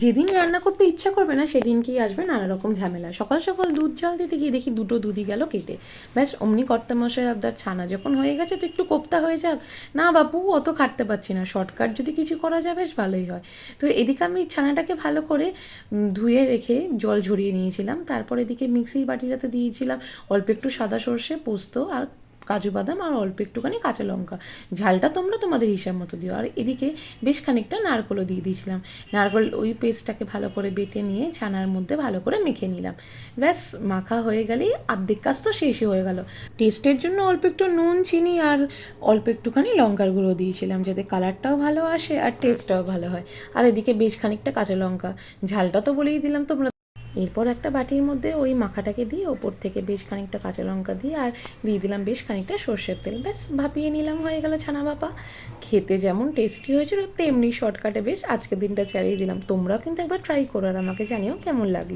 যেদিন রান্না করতে ইচ্ছা করবে না সেদিনকেই আসবে নানা রকম ঝামেলা। সকাল সকাল দুধ জাল দিতে গিয়ে দেখি দুটো দুধই গেল কেটে। ব্যাস অমনি কর্তামশাইয়ের আবদার, ছানা যখন হয়ে গেছে তো একটু কোপ্তা হয়ে যাক। না বাপু, অত খাটতে পারছি না, শর্টকাট যদি কিছু করা যায় বেশ ভালোই হয়। তো এদিকে আমি ছানাটাকে ভালো করে ধুয়ে রেখে জল ঝরিয়ে নিয়েছিলাম। তারপর এদিকে মিক্সির বাটিটাতে দিয়েছিলাম অল্প একটু সাদা সর্ষে, পোস্ত আর কাজু বাদাম আর অল্প একটুখানি কাঁচা লঙ্কা। ঝালটা তোমরা তোমাদের হিসাব মতো দিও। আর এদিকে বেশ খানিকটা নারকেলও দিয়ে দিয়েছিলাম। নারকেল ওই পেস্টটাকে ভালো করে বেটে নিয়ে ছানার মধ্যে ভালো করে মেখে নিলাম। ব্যাস মাখা হয়ে গেলেই অর্ধেক কাজ তো শেষই হয়ে গেল। টেস্টের জন্য অল্প একটু নুন, চিনি আর অল্প একটুখানি লঙ্কার গুঁড়ো দিয়েছিলাম, যাতে কালারটাও ভালো আসে আর টেস্টটাও ভালো হয়। আর এদিকে বেশ খানিকটা কাঁচা লঙ্কা। ঝালটা তো বলেই দিলাম তোমরা। এরপর একটা বাটির মধ্যে ওই মাখাটাকে দিয়ে ওপর থেকে বেশ খানিকটা কাঁচা লঙ্কা দিয়ে আর দিয়ে দিলাম বেশ খানিকটা সর্ষের তেল। ব্যাস ভাপিয়ে নিলাম, হয়ে গেল ছানা ভাপা। খেতে যেমন টেস্টি হয়েছিল তেমনি শর্টকাটে বেশ আজকের দিনটা চালিয়ে দিলাম। তোমরাও কিন্তু একবার ট্রাই করো আর আমাকে জানিও কেমন লাগলো।